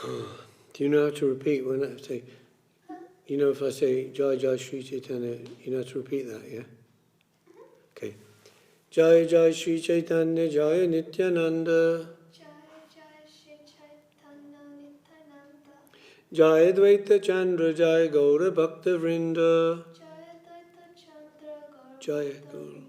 Do you know how to repeat when I say, you know, if I say Jai Jai Sri Chaitanya, you know how to repeat that, yeah? Okay. Jai Jai Sri Chaitanya, Jai Nityananda. Jai Dvaita Chandra, Jai Gaura Bhakta Vrinda. Jai Gaura.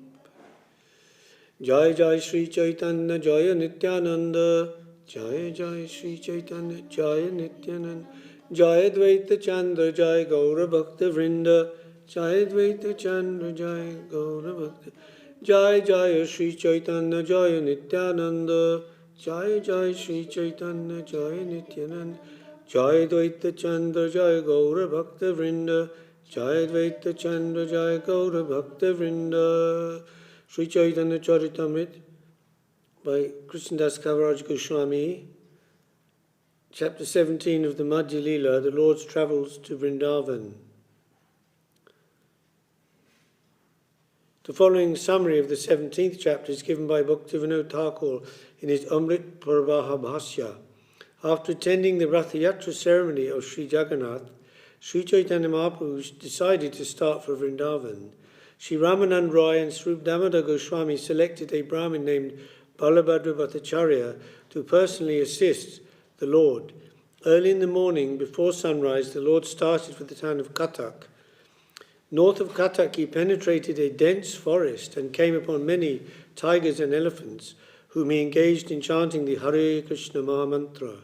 Jai Jai Sri Chaitanya, Jai Nityananda. Jai Jai Sri Chaitanya, Jai Nityananda. Jai Dvaita Chandra, Jai Gaura Bhakta Vrinda. Jai Dvaita Chandra, Jai Gaura Bhakta. Jai Jai Sri Chaitanya, Jai Nityananda. Jai Jai Sri Chaitanya, Jai Nityananda. Jai Dvaita Chandra, Jai Gaura Bhakta Vrinda. Jai Dvaita Chandra, Jai Gaura Bhakta Vrinda. Sri Chaitanya Charitamrita by Krishnadas Kaviraj Goswami, chapter 17 of the Madhya Leela, the Lord's travels to Vrindavan. The following summary of the 17th chapter is given by Bhaktivinoda Thakur in his Amrit Pravaha Bhashya. After attending the Ratha Yatra ceremony of Sri Jagannath, Sri Chaitanya Mahaprabhu decided to start for Vrindavan. Sri Ramanand Roy and Svarup Damodar Goswami selected a Brahmin named Balabhadra Bhattacharya to personally assist the Lord. Early in the morning, before sunrise, the Lord started for the town of Katak. North of Katak, he penetrated a dense forest and came upon many tigers and elephants, whom he engaged in chanting the Hare Krishna Mahamantra.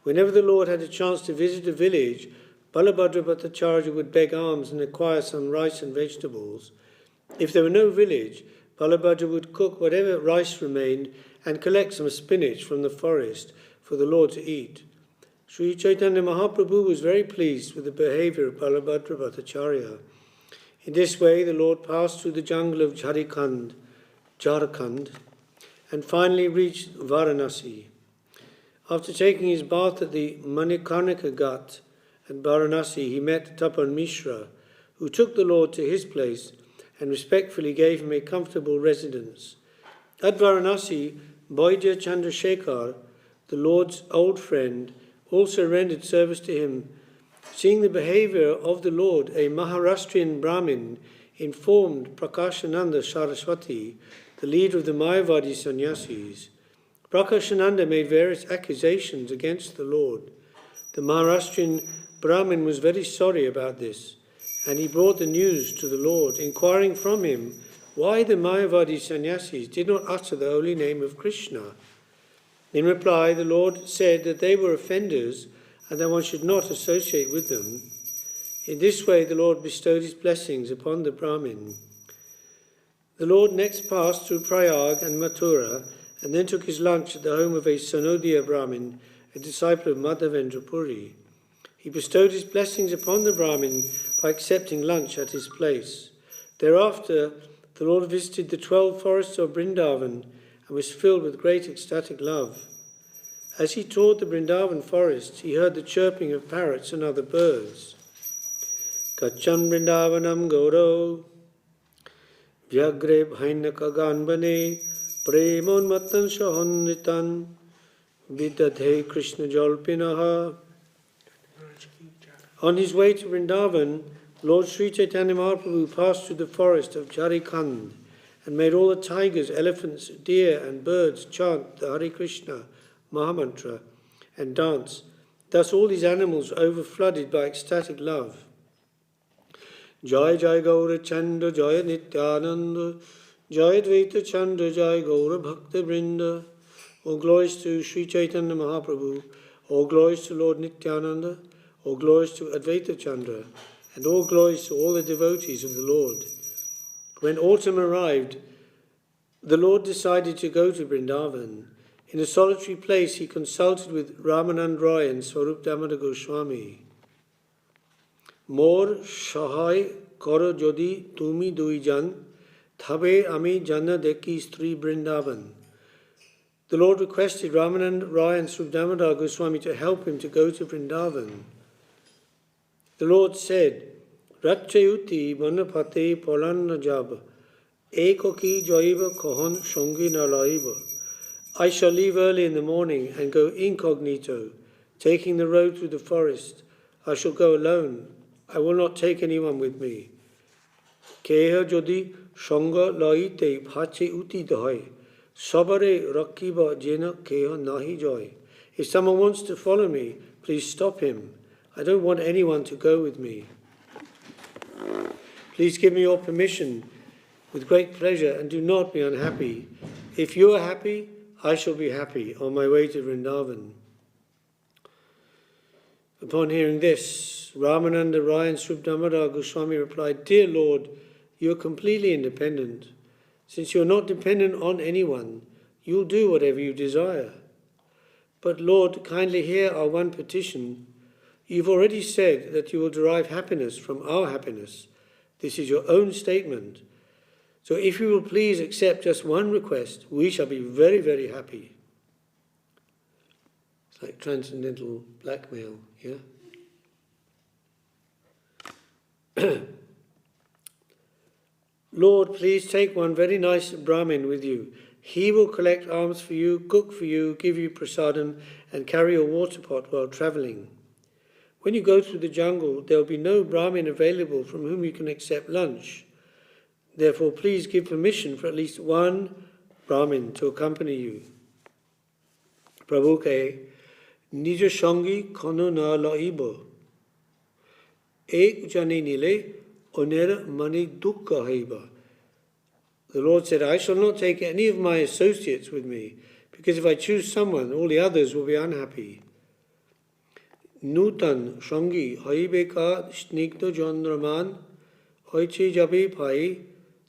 Whenever the Lord had a chance to visit a village, Balabhadra Bhattacharya would beg alms and acquire some rice and vegetables. If there were no village, Balabhadra would cook whatever rice remained and collect some spinach from the forest for the Lord to eat. Sri Chaitanya Mahaprabhu was very pleased with the behavior of Balabhadra Bhattacharya. In this way, the Lord passed through the jungle of Jharkhand, and finally reached Varanasi. After taking his bath at the Manikarnika Ghat at Varanasi, he met Tapan Mishra, who took the Lord to his place and respectfully gave him a comfortable residence. At Varanasi, Vaidya Chandrasekhar, the Lord's old friend, also rendered service to him. Seeing the behavior of the Lord, a Maharashtrian Brahmin informed Prakashananda Saraswati, the leader of the Mayavadi sannyasis. Prakashananda made various accusations against the Lord. The Maharashtrian Brahmin was very sorry about this, and he brought the news to the Lord, inquiring from him why the Mayavadi sannyasis did not utter the holy name of Krishna. In reply, the Lord said that they were offenders and that one should not associate with them. In this way, the Lord bestowed his blessings upon the Brahmin. The Lord next passed through Prayag and Mathura and then took his lunch at the home of a Sanodiya Brahmin, a disciple of Madhavendra Puri. He bestowed his blessings upon the Brahmin by accepting lunch at his place. Thereafter, the Lord visited the 12 forests of Vrindavan and was filled with great ecstatic love. As he toured the Vrindavan forests, he heard the chirping of parrots and other birds. Kacham Vrindavanam Gauro Vyagre Bhainaka Ganbane Premon Matan Shahonritan Vidadhe Krishna Jalpinaha. On his way to Vrindavan, Lord Sri Chaitanya Mahaprabhu passed through the forest of Jharkhand and made all the tigers, elephants, deer and birds chant the Hare Krishna Mahamantra and dance. Thus all these animals were overflooded by ecstatic love. Jai Jai Gaura Chandra Jai Nityananda Jai Dvaita Chandra Jai Gaura Bhakta Vrinda. All glories to Sri Chaitanya Mahaprabhu, all glories to Lord Nityananda, all glories to Advaita Chandra, and all glories to all the devotees of the Lord. When autumn arrived, the Lord decided to go to Vrindavan. In a solitary place, he consulted with Ramanand Roy and Svarup Damodar Goswami. Mor Shahai Koro Jodi Tumi Duijan Thabe Ami Jana Deki Stri Vrindavan. The Lord requested Ramanand Roy and Svarup Damodar Goswami to help him to go to Vrindavan. The Lord said, Ratchayuti Manapate Polanna Jab Ekoki Jaiva Kohon Shongi Nalaiva. I shall leave early in the morning and go incognito Taking the road through the forest, I shall go alone. I will not take anyone with me. Keha jodi songa laite bhache uti dhoy. Sabare rakiba jena keha nahi joy. If someone wants to follow me, please stop him. I don't want anyone to go with me. Please give me your permission with great pleasure and do not be unhappy. If you are happy, I shall be happy on my way to Vrindavan. Upon hearing this, Ramananda Rai and Srip Damodar Goswami replied, Dear Lord, you are completely independent. Since you are not dependent on anyone, you will do whatever you desire. But Lord, kindly hear our one petition. You've already said that you will derive happiness from our happiness. This is your own statement. So if you will please accept just one request, we shall be very, very happy. It's like transcendental blackmail, yeah? Lord, please take one very nice Brahmin with you. He will collect alms for you, cook for you, give you prasadam, and carry a water pot while travelling. When you go through the jungle, there will be no Brahmin available from whom you can accept lunch. Therefore, please give permission for at least one Brahmin to accompany you. Prabhu kahe, Nija Shangi kono na laibo. Ek jani nile onera mani dukkha haiba. The Lord said, I shall not take any of my associates with me, because if I choose someone, all the others will be unhappy. Nutan Shangi haibe ka snigdha janraman hoiche jabe pai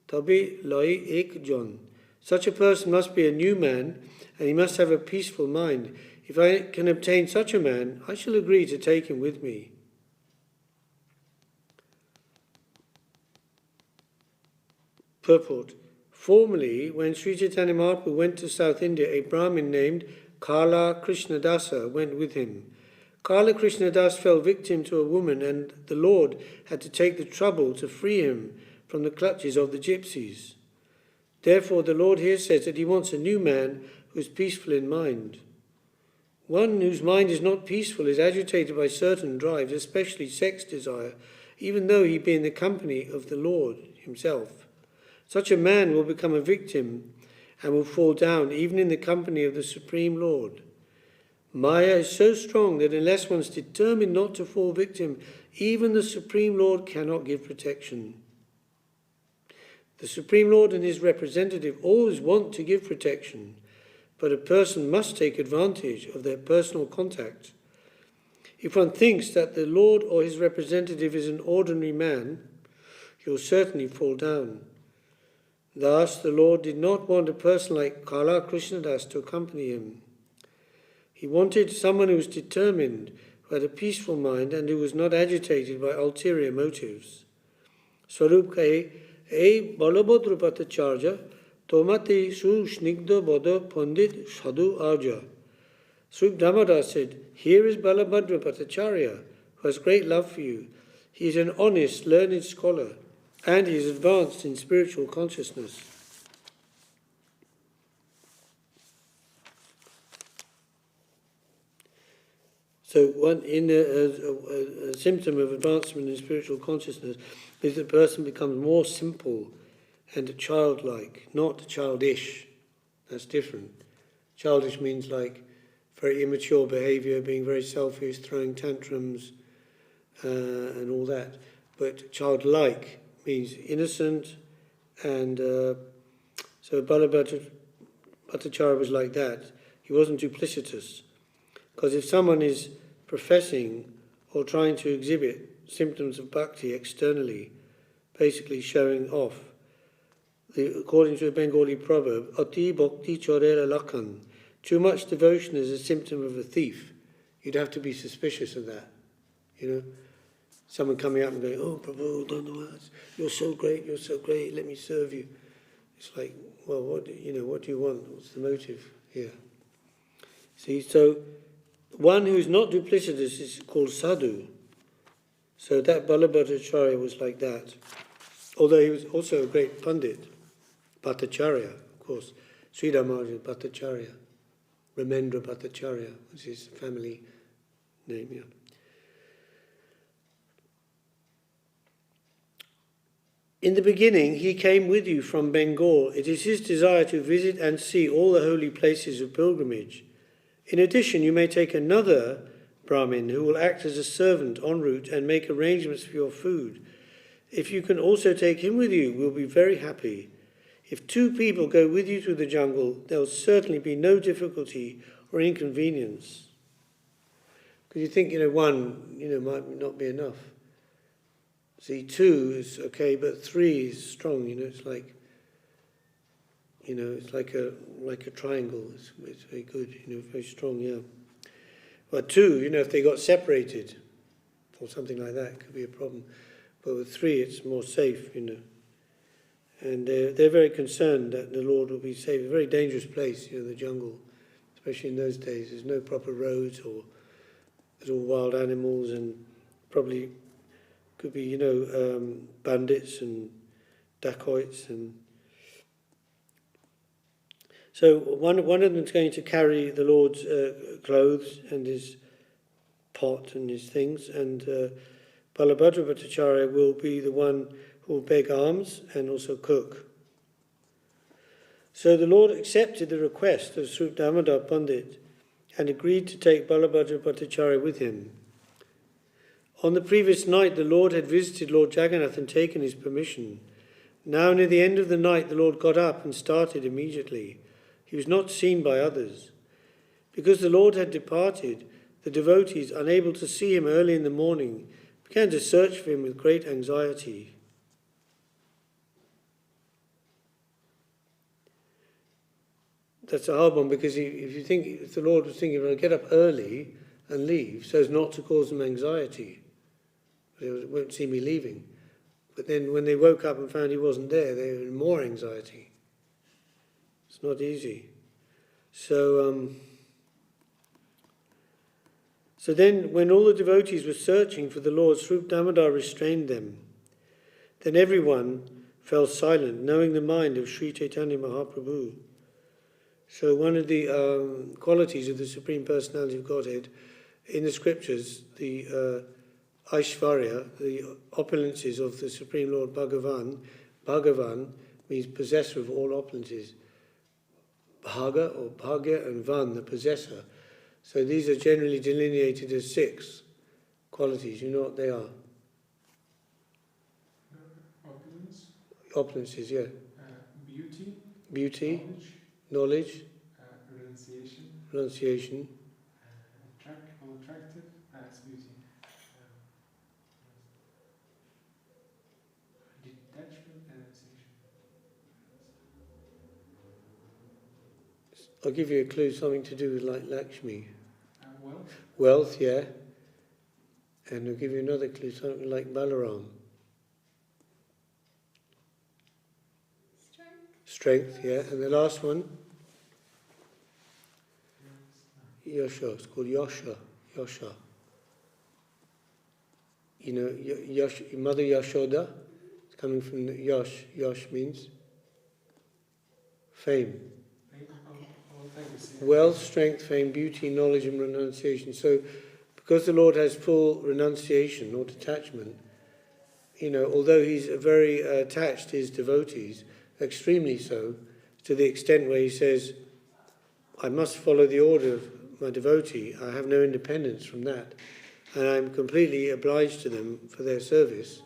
tabe lai ek jon. Such a person must be a new man, and he must have a peaceful mind. If I can obtain such a man, I shall agree to take him with me. Purport. Formerly, when Sri Chaitanya Mahaprabhu went to South India, a Brahmin named Kala Krishnadasa went with him. Kala Krishnadas fell victim to a woman, and the Lord had to take the trouble to free him from the clutches of the gypsies. Therefore, the Lord here says that he wants a new man who is peaceful in mind. One whose mind is not peaceful is agitated by certain drives, especially sex desire, even though he be in the company of the Lord himself. Such a man will become a victim and will fall down even in the company of the Supreme Lord. Maya is so strong that unless one is determined not to fall victim, even the Supreme Lord cannot give protection. The Supreme Lord and his representative always want to give protection, but a person must take advantage of their personal contact. If one thinks that the Lord or his representative is an ordinary man, he will certainly fall down. Thus, the Lord did not want a person like Kala Krishnadas to accompany him. He wanted someone who was determined, who had a peaceful mind, and who was not agitated by ulterior motives. Svarup kahe, E balabhadra patacharya, tomati su snigdha bada pandit sadhu arja. Srip Damodar said, Here is Balabhadra Bhattacharya, who has great love for you. He is an honest, learned scholar, and he is advanced in spiritual consciousness. So a symptom of advancement in spiritual consciousness is that the person becomes more simple and childlike, not childish. That's different. Childish means like very immature behaviour, being very selfish, throwing tantrums, and all that. But childlike means innocent, and so Bhattacharya was like that. He wasn't duplicitous. Because if someone is professing or trying to exhibit symptoms of bhakti externally, basically showing off, according to a Bengali proverb, Ati bhakti chorera lakhan, too much devotion is a symptom of a thief. You'd have to be suspicious of that. You know, someone coming up and going, oh, Prabhu, you're so great, let me serve you. It's like, well, what do you want? What's the motive here? See, so one who is not duplicitous is called sadhu. So that Balabhadracharya was like that. Although he was also a great pandit, Bhattacharya, of course. Sridhar Maharaj Bhattacharya, Ramendra Bhattacharya was his family name, yeah. In the beginning, he came with you from Bengal. It is his desire to visit and see all the holy places of pilgrimage. In addition, you may take another Brahmin who will act as a servant en route and make arrangements for your food. If you can also take him with you, we'll be very happy. If 2 people go with you through the jungle, there will certainly be no difficulty or inconvenience. Because you think, 1, might not be enough. See, 2 is okay, but 3 is strong. It's like, it's like a triangle. It's very good. Very strong. Yeah. But 2, if they got separated or something like that, it could be a problem. But with 3, it's more safe. And they're very concerned that the Lord will be safe. A very dangerous place, the jungle, especially in those days. There's no proper roads, or there's all wild animals, and probably could be, bandits and dacoits. And so one of them is going to carry the Lord's clothes and his pot and his things, and Balabhadra Bhattacharya will be the one who will beg alms and also cook. So the Lord accepted the request of Swarup Damodar Pandit and agreed to take Balabhadra Bhattacharya with him. On the previous night, the Lord had visited Lord Jagannath and taken his permission. Now, near the end of the night, the Lord got up and started immediately. He was not seen by others. Because the Lord had departed, the devotees, unable to see him early in the morning, began to search for him with great anxiety. That's a hard one, because if the Lord was thinking, well, get up early and leave so as not to cause them anxiety, they won't see me leaving. But then when they woke up and found he wasn't there, they were in more anxiety. It's not easy. So then when all the devotees were searching for the Lord, Swarup Damodar restrained them. Then everyone fell silent, knowing the mind of Sri Chaitanya Mahaprabhu. So one of the qualities of the Supreme Personality of Godhead in the scriptures, the Aishvarya, the opulences of the Supreme Lord Bhagavan. Bhagavan means possessor of all opulences. Bhaga or Bhagya, and Van, the possessor. So these are generally delineated as 6 qualities. You know what they are? Opulence. Opulences, yeah. Beauty. Knowledge. Renunciation. Attractive. That's beauty. Detachment and renunciation. I'll give you a clue, something to do with like Lakshmi. Wealth. Wealth, yeah. And I'll give you another clue, something like Balaram. Strength, yeah. And the last one? Yasha. It's called Yasha. Yasha. Mother Yashoda. It's coming from the Yash. Yash means fame. Wealth, strength, fame, beauty, knowledge and renunciation. So because the Lord has full renunciation or detachment, although he's very attached to his devotees, extremely so, to the extent where he says, I must follow the order of my devotee. I have no independence from that. And I'm completely obliged to them for their service.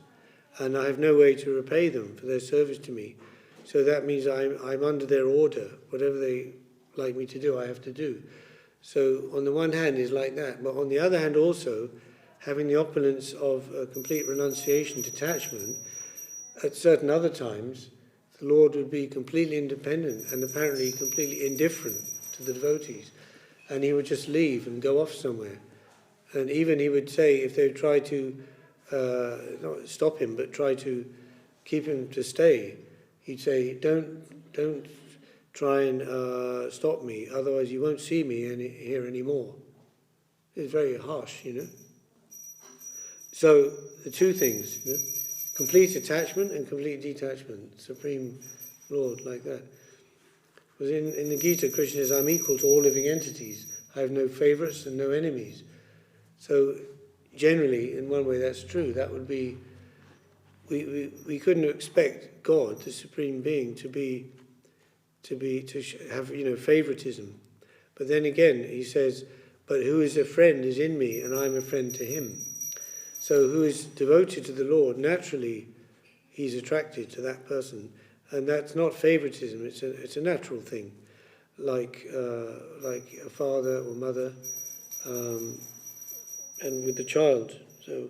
And I have no way to repay them for their service to me. So that means I'm under their order. Whatever they like me to do, I have to do. So on the one hand is like that. But on the other hand also, having the opulence of complete renunciation, detachment, at certain other times, the Lord would be completely independent and apparently completely indifferent to the devotees. And he would just leave and go off somewhere. And even he would say, if they would try to, not stop him, but try to keep him to stay, he'd say, don't try and stop me, otherwise you won't see me here anymore. It's very harsh, So the 2 things, complete attachment and complete detachment, Supreme Lord, like that. Because in the Gita, Krishna says, I'm equal to all living entities. I have no favourites and no enemies. So generally, in one way, that's true. That would be, we couldn't expect God, the Supreme Being, to have favoritism. But then again, he says, but who is a friend is in me, and I'm a friend to him. So who is devoted to the Lord, naturally, he's attracted to that person. And that's not favoritism, it's a natural thing, like a father or mother, and with the child. So,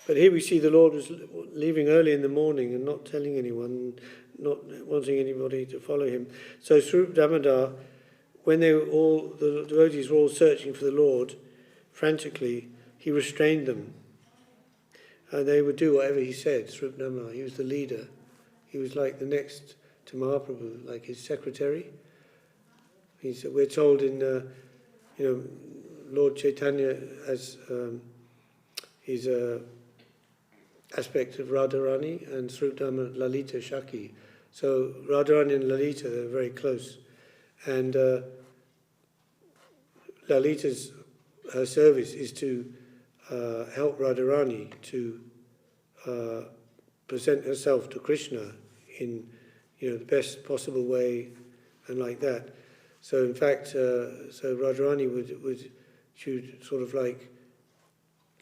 but here we see the Lord was leaving early in the morning and not telling anyone, not wanting anybody to follow him. So Svarup Damodar, when the devotees were all searching for the Lord frantically, he restrained them. And they would do whatever he said, Svarup Damodar. He was the leader. He was like the next to Mahaprabhu, like his secretary. We're told in, Lord Chaitanya as he's a aspect of Radharani, and Svarup Damodar, Lalita Shaki. So Radharani and Lalita, they're very close. And Lalita's, her service is to help Radharani to present herself to Krishna in the best possible way, and like that. So in fact, so Radharani should sort of like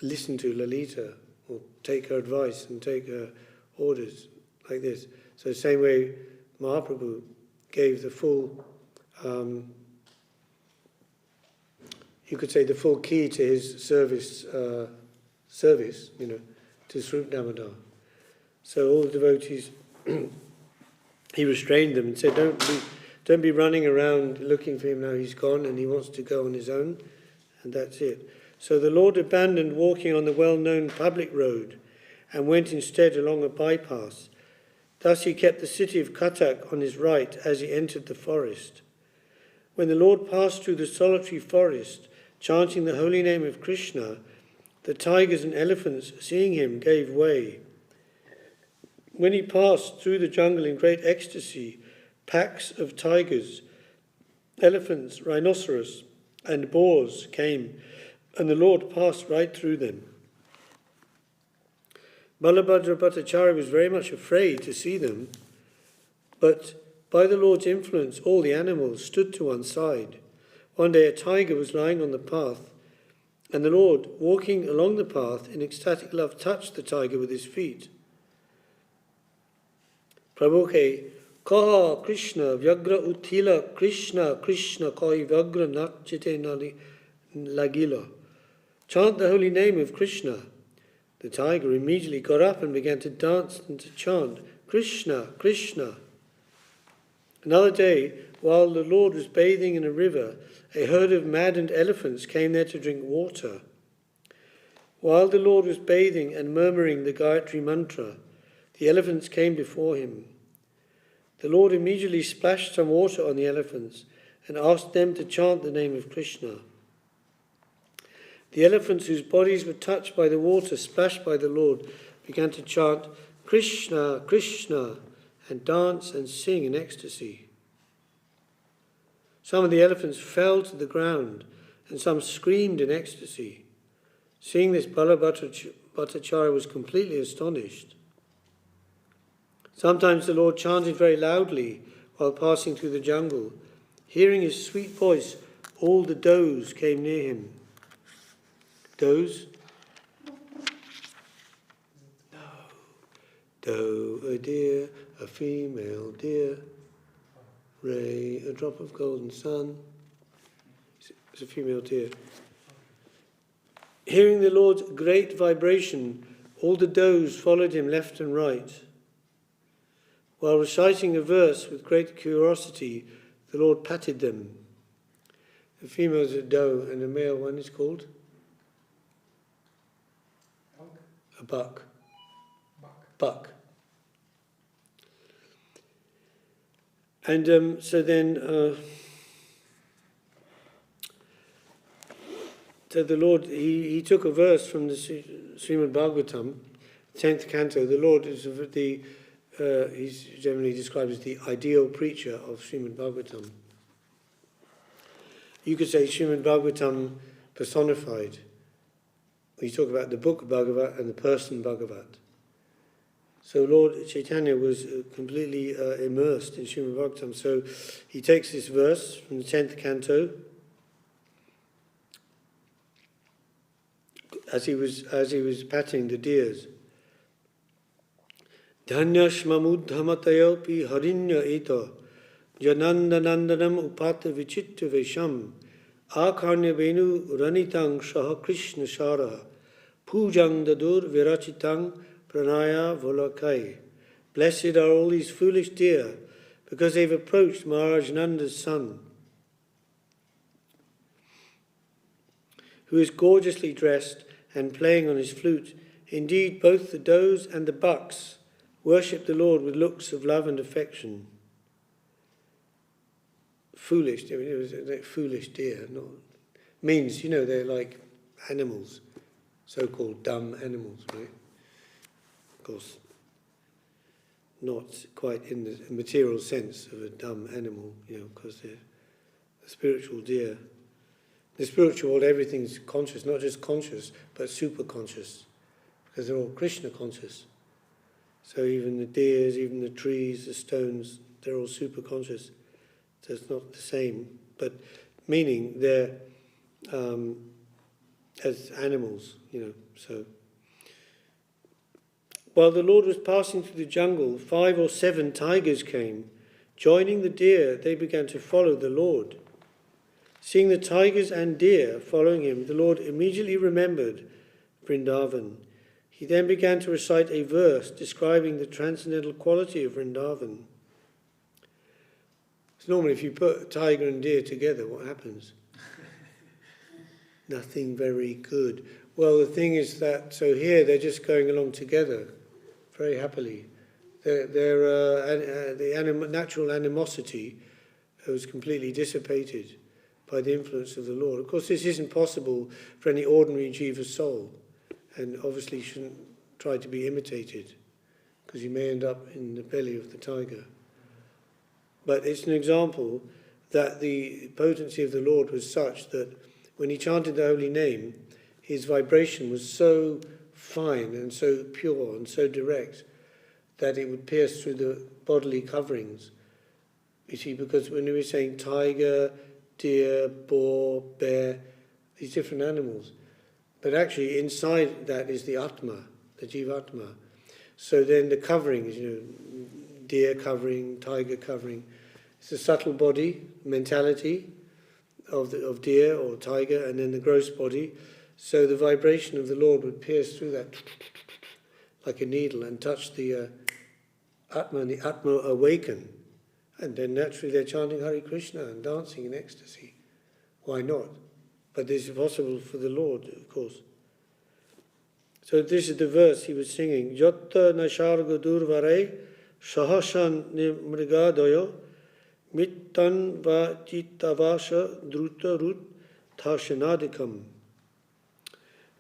listen to Lalita or take her advice and take her orders like this. So the same way Mahaprabhu gave the full, you could say the full key to his service, to Svarup Damodar. So all the devotees, he restrained them and said, don't be running around looking for him now, he's gone and he wants to go on his own, and that's it. So the Lord abandoned walking on the well-known public road and went instead along a bypass. Thus he kept the city of Cuttack on his right as he entered the forest. When the Lord passed through the solitary forest, chanting the holy name of Krishna, the tigers and elephants, seeing him, gave way. When he passed through the jungle in great ecstasy, packs of tigers, elephants, rhinoceros, and boars came, and the Lord passed right through them. Balabhadra Bhattacharya was very much afraid to see them, but by the Lord's influence all the animals stood to one side. One day a tiger was lying on the path, and the Lord, walking along the path in ecstatic love, touched the tiger with his feet. Prabhuke, Kaha Krishna, Vyagra Uttila, Krishna, Krishna, Koi Vyagra Nachite Lagila. Chant the holy name of Krishna. The tiger immediately got up and began to dance and to chant, Krishna, Krishna. Another day, while the Lord was bathing in a river, a herd of maddened elephants came there to drink water. While the Lord was bathing and murmuring the Gayatri mantra, the elephants came before him. The Lord immediately splashed some water on the elephants and asked them to chant the name of Krishna. The elephants, whose bodies were touched by the water splashed by the Lord, began to chant Krishna, Krishna, and dance and sing in ecstasy. Some of the elephants fell to the ground, and some screamed in ecstasy. Seeing this, Bhattacharya was completely astonished. Sometimes the Lord chanted very loudly while passing through the jungle. Hearing his sweet voice, all the does came near him. Does? No. Doe, a deer, a female deer. Ray, a drop of golden sun. It's a female deer. Hearing the Lord's great vibration, all the does followed him left and right. While reciting a verse with great curiosity, the Lord patted them. The female is a doe and the male one is called? A buck. Buck. And so the Lord, he took a verse from the Srimad Bhagavatam, 10th canto. The Lord is he's generally described as the ideal preacher of Srimad Bhagavatam. You could say Srimad Bhagavatam personified. We talk about the book Bhagavat and the person Bhagavat. So Lord Chaitanya was completely immersed in Srimad Bhagavatam. So he takes this verse from the 10th canto, as he was patting the deers. Dhanya shmamudhamatayopi harinya ita janandanandanam upata vichitta vesham akarnya venu ranitang shaha krishna shara pujang dadur virachitang pranaya volakai. Blessed are all these foolish deer, because they've approached Maharaj Nanda's son, who is gorgeously dressed and playing on his flute. Indeed, both the does and the bucks worship the Lord with looks of love and affection. Foolish, I mean, it was a foolish deer. Not, means, they're like animals, so-called dumb animals, right? Of course, not quite in the material sense of a dumb animal, because they're a spiritual deer. The spiritual world, everything's conscious, not just conscious, but super conscious, because they're all Krishna conscious. So even the deers, even the trees, the stones, they're all super conscious. So it's not the same, but meaning they're as animals, so. While the Lord was passing through the jungle, 5 or 7 tigers came. Joining the deer, they began to follow the Lord. Seeing the tigers and deer following him, the Lord immediately remembered Vrindavan. He then began to recite a verse describing the transcendental quality of Vrindavan. So normally if you put tiger and deer together, what happens? Nothing very good. Well, the thing is that, so here they're just going along together, very happily. The natural animosity was completely dissipated by the influence of the Lord. Of course, this isn't possible for any ordinary jiva soul, and obviously shouldn't try to be imitated, because you may end up in the belly of the tiger. But it's an example that the potency of the Lord was such that when he chanted the holy name, his vibration was so fine and so pure and so direct that it would pierce through the bodily coverings. You see, because when we were saying tiger, deer, boar, bear, these different animals, but actually inside that is the Atma, the Jivatma. So then the coverings, deer covering, tiger covering, it's the subtle body, mentality of deer or tiger, and then the gross body. So the vibration of the Lord would pierce through that like a needle and touch the Atma, and the Atma awaken. And then naturally they're chanting Hare Krishna and dancing in ecstasy. Why not? But this is possible for the Lord, of course. So this is the verse he was singing. Jotta nasharga durvare sahashan nimrigadoyo mittan va chittavasha druta rut tashanadikam.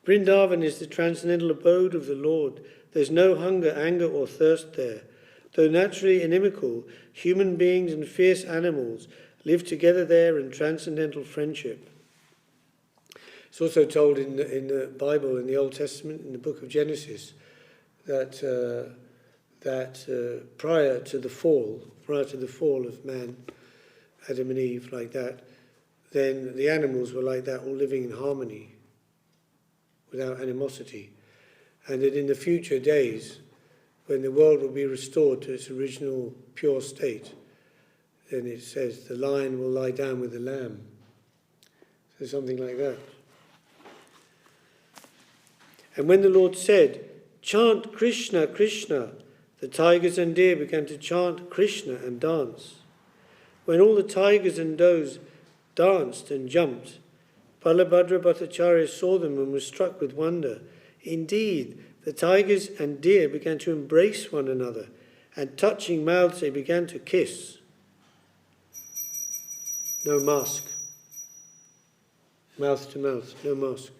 Vrindavan is the transcendental abode of the Lord. There's no hunger, anger or thirst there. Though naturally inimical, human beings and fierce animals live together there in transcendental friendship. It's also told in the Bible, in the Old Testament, in the book of Genesis, that prior to the fall of man, Adam and Eve, like that, then the animals were like that, all living in harmony, without animosity. And that in the future days, when the world will be restored to its original pure state, then it says the lion will lie down with the lamb. So something like that. And when the Lord said, "Chant Krishna, Krishna," the tigers and deer began to chant Krishna and dance. When all the tigers and does danced and jumped, Balabhadra Bhattacharya saw them and was struck with wonder. Indeed, the tigers and deer began to embrace one another, and touching mouths they began to kiss. No mask. Mouth to mouth, no mask.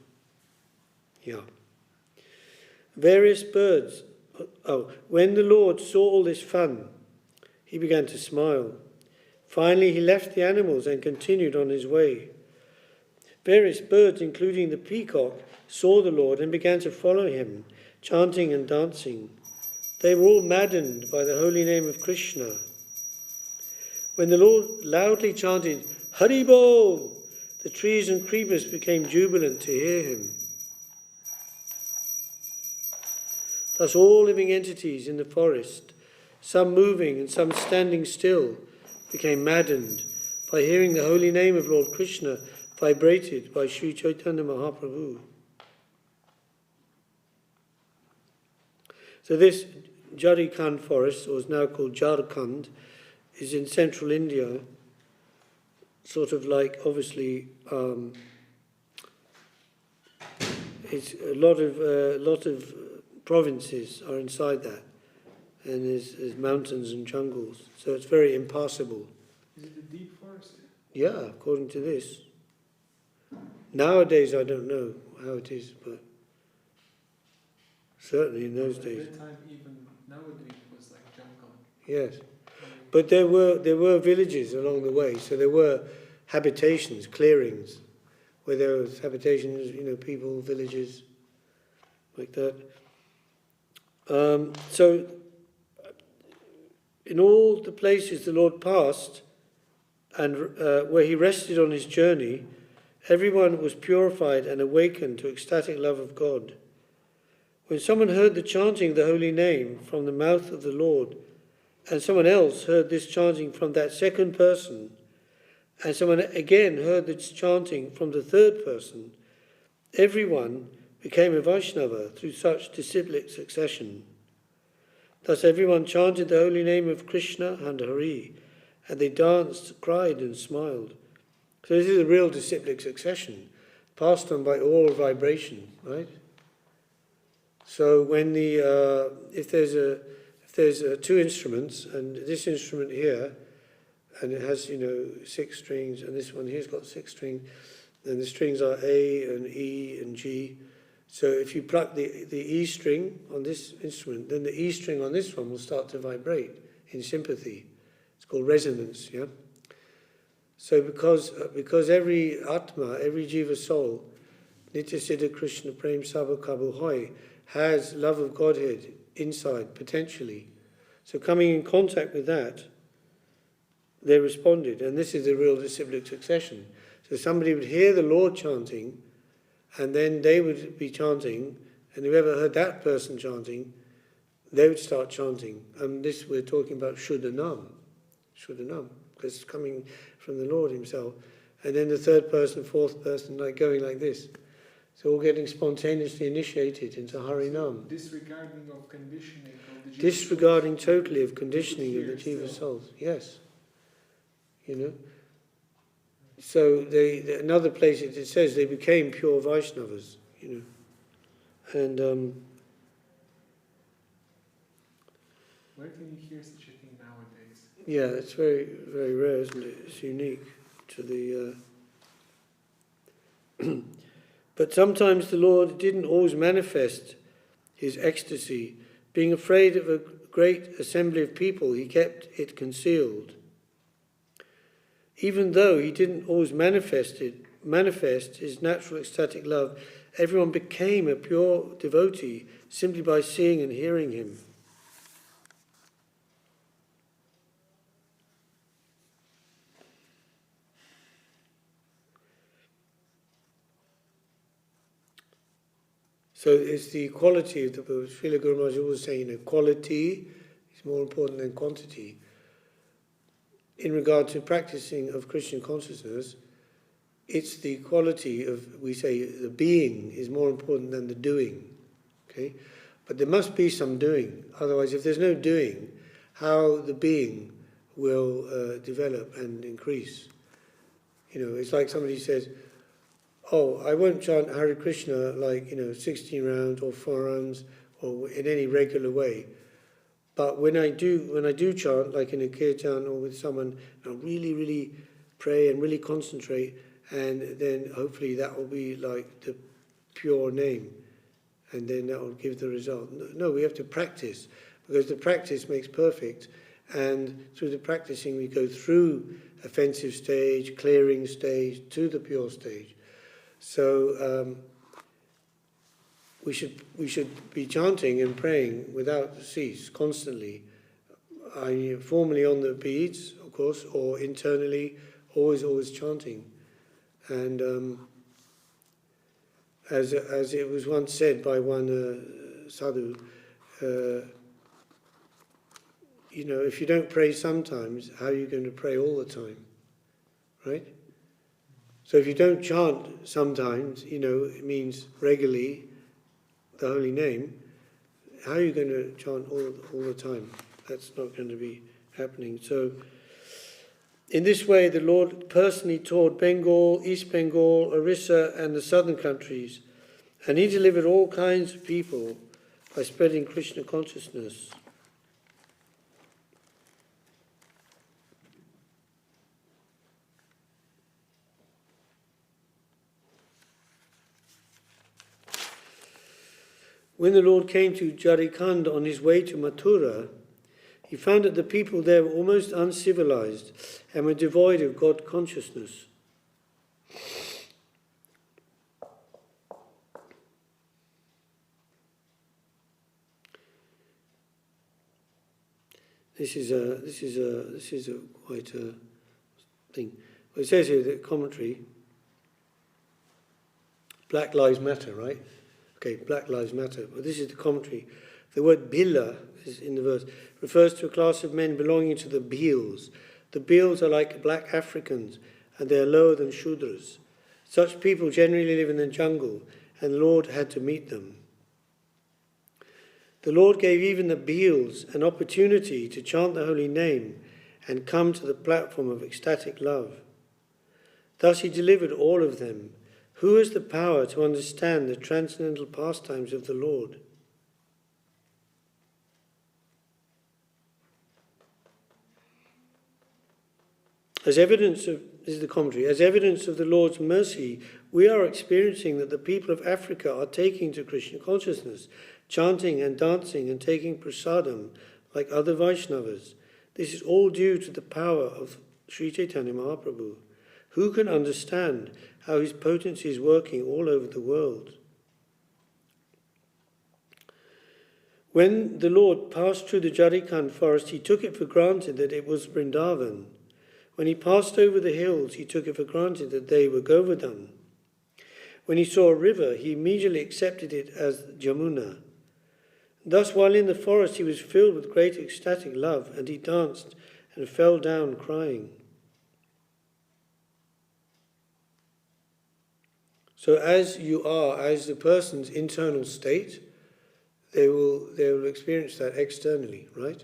Yeah. Various birds. When the Lord saw all this fun, he began to smile. Finally, he left the animals and continued on his way. Various birds, including the peacock, saw the Lord and began to follow him, chanting and dancing. They were all maddened by the holy name of Krishna. When the Lord loudly chanted, Hari Bol, the trees and creepers became jubilant to hear him. Thus all living entities in the forest, some moving and some standing still, became maddened by hearing the holy name of Lord Krishna vibrated by Sri Chaitanya Mahaprabhu. So this Jharkhand forest, or is now called Jharkhand, is in central India, sort of like, obviously, it's a lot of provinces are inside that, and there's mountains and jungles, so it's very impassable. Is it a deep forest? Yeah, according to this. Nowadays, I don't know how it is, but certainly in those days. At that time, even nowadays, it was like jungle. Yes, but there were villages along the way, so there were habitations, clearings, where there was habitations, people, villages, like that. So, in all the places the Lord passed, and where he rested on his journey, everyone was purified and awakened to ecstatic love of God. When someone heard the chanting of the holy name from the mouth of the Lord, and someone else heard this chanting from that second person, and someone again heard this chanting from the third person, everyone became a Vaishnava through such disciplic succession. Thus everyone chanted the holy name of Krishna and Hari, and they danced, cried and smiled. So this is a real disciplic succession, passed on by all vibration, right? So when if there's two instruments, and this instrument here, and it has 6 strings, and this one here's got 6 strings, and the strings are A and E and G. So if you pluck the E string on this instrument, then the E string on this one will start to vibrate in sympathy. It's called resonance, yeah? So because every Atma, every Jiva soul, Nitya Siddha Krishna Prem Sabha Kabul Hoy, has love of Godhead inside, potentially. So coming in contact with that, they responded, and this is a real disciplic succession. So somebody would hear the Lord chanting, and then they would be chanting, and whoever heard that person chanting, they would start chanting. And this we're talking about Shuddhanam, because it's coming from the Lord himself. And then the third person, fourth person, like going like this. So all getting spontaneously initiated into Harinam. Disregarding of conditioning of the Jiva Disregarding souls. totally of conditioning of the Jiva souls. Yes. So another place it says they became pure Vaishnavas, And where can you hear such a thing nowadays? yeah, it's very, very rare, isn't it? It's unique to the... But sometimes the Lord didn't always manifest his ecstasy. Being afraid of a great assembly of people, he kept it concealed. Even though he didn't always manifest his natural ecstatic love, everyone became a pure devotee simply by seeing and hearing him. So it's the quality of the Srila Guru Maharaj always saying, quality is more important than quantity. In regard to practicing of Christian consciousness, it's the quality of, we say, the being is more important than the doing. Okay? But there must be some doing. Otherwise, if there's no doing, how the being will develop and increase? It's like somebody says, oh, I won't chant Hare Krishna 16 rounds or 4 rounds or in any regular way. But when I do chant, like in a kirtan or with someone, I'll really, really pray and really concentrate, and then hopefully that will be like the pure name, and then that will give the result. No, we have to practice, because the practice makes perfect, and through the practicing we go through offensive stage, clearing stage, to the pure stage. So we should be chanting and praying without cease, constantly. Formally on the beads, of course, or internally, always chanting. And as it was once said by one sadhu, if you don't pray sometimes, how are you going to pray all the time? Right? So if you don't chant sometimes, it means regularly the holy name, how are you going to chant all the time? That's not going to be happening. So in this way, the Lord personally taught Bengal, East Bengal, Orissa, and the southern countries, and he delivered all kinds of people by spreading Krishna consciousness. When the Lord came to Jharkhand on his way to Mathura, he found that the people there were almost uncivilized and were devoid of God consciousness. This is quite a thing. Well, it says here that commentary, Black Lives Matter, right? Okay, Black Lives Matter. But this is the commentary. The word Bila is in the verse, refers to a class of men belonging to the Bhils. The Bhils are like black Africans, and they are lower than Shudras. Such people generally live in the jungle, and the Lord had to meet them. The Lord gave even the Bhils an opportunity to chant the holy name and come to the platform of ecstatic love. Thus he delivered all of them. Who has the power to understand the transcendental pastimes of the Lord? As evidence of, this is the commentary, as evidence of the Lord's mercy, we are experiencing that the people of Africa are taking to Krishna consciousness, chanting and dancing and taking prasadam like other Vaishnavas. This is all due to the power of Sri Chaitanya Mahaprabhu. Who can understand how his potency is working all over the world? When the Lord passed through the Jharkhand forest, he took it for granted that it was Vrindavan. When he passed over the hills, he took it for granted that they were Govardhan. When he saw a river, he immediately accepted it as Jamuna. Thus, while in the forest, he was filled with great ecstatic love, and he danced and fell down crying. So as you are, as the person's internal state, they will experience that externally, right?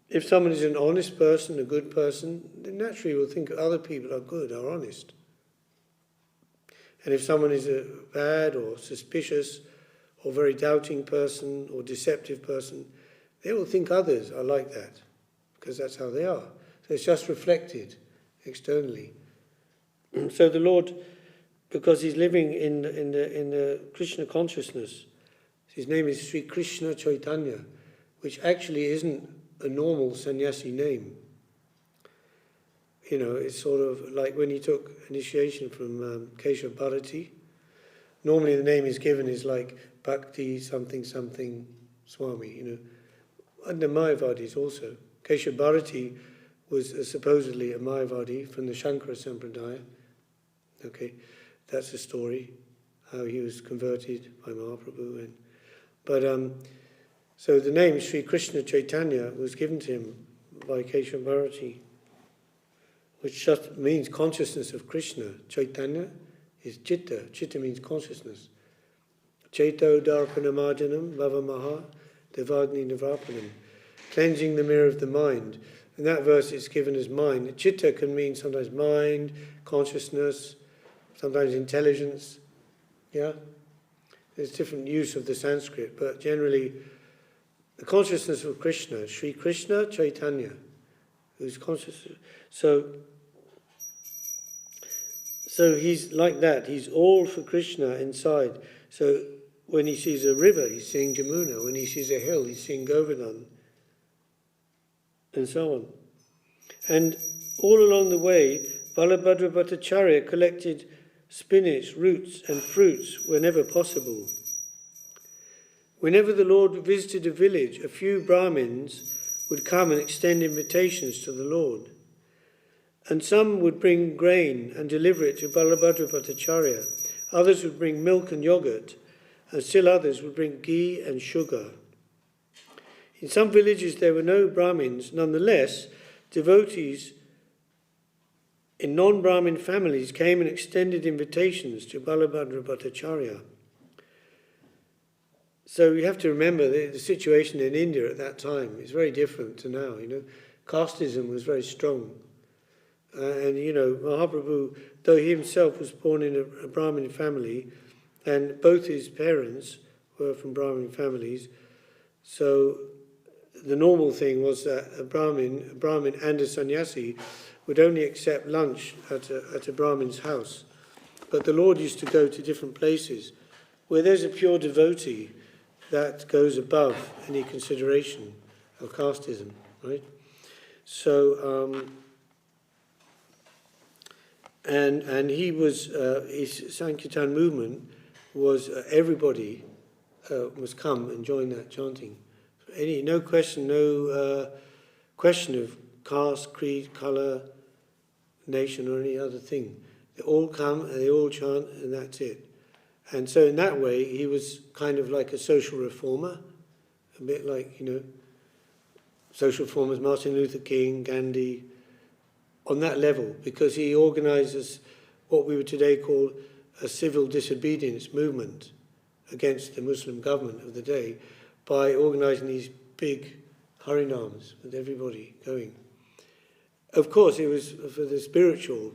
If someone is an honest person, a good person, then naturally will think other people are good, are honest. And if someone is a bad or suspicious or very doubting person or deceptive person, they will think others are like that, because that's how they are. So it's just reflected externally. So the Lord, because he's living in the Krishna consciousness, his name is Sri Krishna Chaitanya, which actually isn't a normal sannyasi name. It's sort of like when he took initiation from Ch.Ch. Bharati. Normally the name is given is like Bhakti something something Swami, And the Mayavadis also. Ch.Ch. Bharati was supposedly a Mayavadi from the Shankara Sampradaya. Okay, that's the story, how he was converted by Mahaprabhu. So the name Sri Krishna Chaitanya was given to him by Ch.Ch. Bharati, which just means consciousness of Krishna. Chaitanya is Chitta. Chitta means consciousness. Chaito Darpanamarjanam Bhavamaha Devagni Navrapanam. Cleansing the mirror of the mind. In that verse it's given as mind. Chitta can mean sometimes mind, consciousness, sometimes intelligence. Yeah? There's different use of the Sanskrit, but generally the consciousness of Krishna, Sri Krishna Chaitanya, who's conscious. So he's like that. He's all for Krishna inside. So when he sees a river, he's seeing Jamuna. When he sees a hill, he's seeing Govardhan. And so on. And all along the way, Balabhadra Bhattacharya collected spinach, roots and fruits whenever possible. Whenever the Lord visited a village, a few Brahmins would come and extend invitations to the Lord. And some would bring grain and deliver it to Balabhadra Bhattacharya. Others would bring milk and yogurt, and still others would bring ghee and sugar. In some villages there were no Brahmins. Nonetheless, devotees in non-Brahmin families came and extended invitations to Balabhadra Bhattacharya. So you have to remember the situation in India at that time is very different to now. Casteism was very strong. And Mahaprabhu, though he himself was born in a Brahmin family, and both his parents were from Brahmin families, so the normal thing was that a Brahmin and a sannyasi would only accept lunch at a Brahmin's house. But the Lord used to go to different places where there's a pure devotee that goes above any consideration of casteism, right? So, and he was, his Sankirtan movement was everybody must come and join that chanting. No question of caste, creed, colour, nation or any other thing. They all come and they all chant and that's it. And so in that way he was kind of like a social reformer, a bit like, social reformers, Martin Luther King, Gandhi, on that level, because he organises what we would today call a civil disobedience movement against the Muslim government of the day by organising these big harinams with everybody going. Of course, it was for the spiritual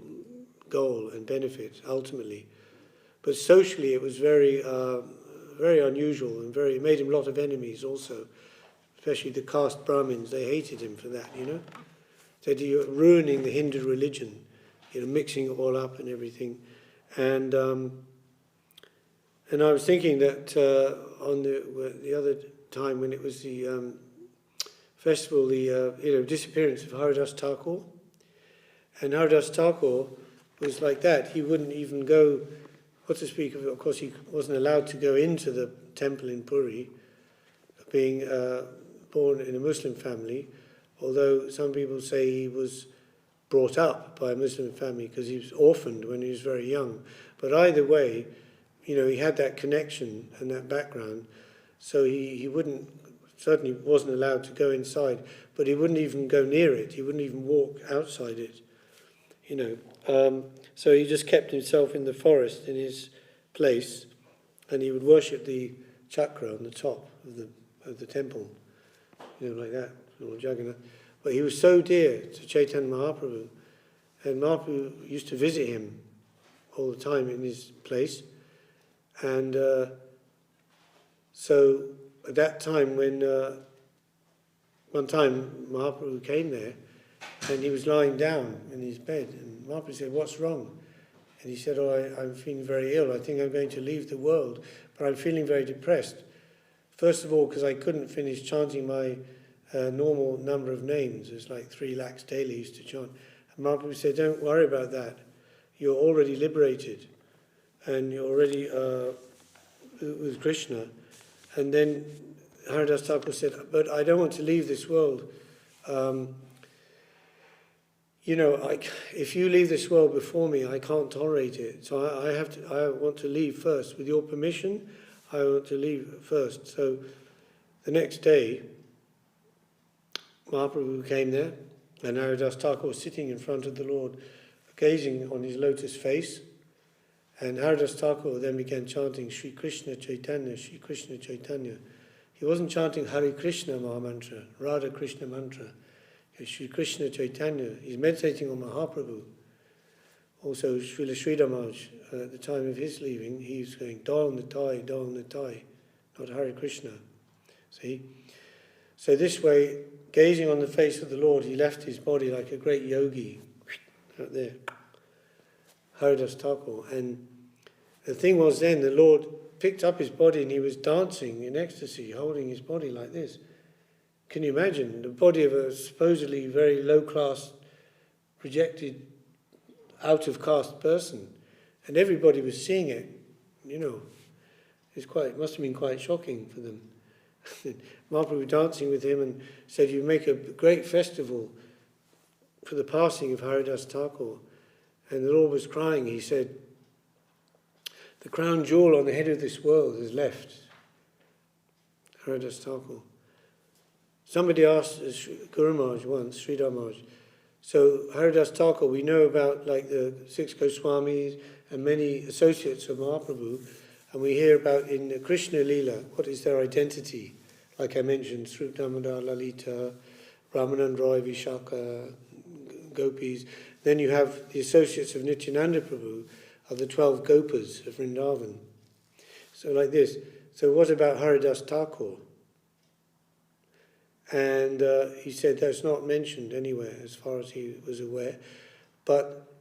goal and benefit, ultimately. But socially, it was very unusual and it made him a lot of enemies also, especially the caste Brahmins. They hated him for that, Said you're ruining the Hindu religion, mixing it all up and everything. And I was thinking that on the other time when it was the festival, the disappearance of Haridas Thakur, and Haridas Thakur was like that. He wouldn't even go. What to speak of course, he wasn't allowed to go into the temple in Puri, being born in a Muslim family, although some people say he was brought up by a Muslim family because he was orphaned when he was very young. But either way, he had that connection and that background, so he certainly wasn't allowed to go inside, but he wouldn't even go near it, he wouldn't even walk outside it, So he just kept himself in the forest, in his place, and he would worship the chakra on the top of the temple, like that, or Jagannath. But he was so dear to Chaitanya Mahaprabhu, and Mahaprabhu used to visit him all the time in his place. And so at that time when one time Mahaprabhu came there and he was lying down in his bed, and Mahaprabhu said, "What's wrong?" And he said, I'm feeling very ill. I think I'm going to leave the world, but I'm feeling very depressed. First of all, because I couldn't finish chanting my normal number of names. It's like 3 lakhs daily used to chant. And Mahaprabhu said, "Don't worry about that. You're already liberated, and you're already with Krishna." And then Haridas Thakur said, "But I don't want to leave this world. If you leave this world before me, I can't tolerate it. So I want to leave first. With your permission, I want to leave first." So the next day, Mahaprabhu came there, and Haridas Thakur was sitting in front of the Lord, gazing on his lotus face. And Haridas Thakur then began chanting Sri Krishna Chaitanya, Sri Krishna Chaitanya. He wasn't chanting Hare Krishna Mahamantra, Radha Krishna mantra. Sri Krishna Chaitanya. He's meditating on Mahaprabhu. Also, Srila Sridhar Maharaj, at the time of his leaving, he was going, Dal Nitai, not Hare Krishna. See? So this way, gazing on the face of the Lord, he left his body like a great yogi, out there, Haridas Thakur. And the thing was then, the Lord picked up his body and he was dancing in ecstasy, holding his body like this. Can you imagine the body of a supposedly very low-class, rejected, out-of-caste person, And everybody was seeing it, you know. It must have been quite shocking for them. Mahaprabhu was dancing with him and said, you make a great festival for the passing of Haridas Thakur. And the Lord was crying. He said, the crown jewel on the head of this world has left Haridas Thakur. Somebody asked Guru Maharaj once, Sridhar Maharaj, so Haridas Thakur, we know about like the 6 Goswamis and many associates of Mahaprabhu, and we hear about in the Krishna Leela, what is their identity? Like I mentioned, Svarup Damodar, Lalita, Ramanand Roy, Vishaka, Gopis. Then you have the associates of Nityananda Prabhu, of the 12 Gopas of Vrindavan. So like this. So what about Haridas Thakur? And he said that's not mentioned anywhere as far as he was aware. But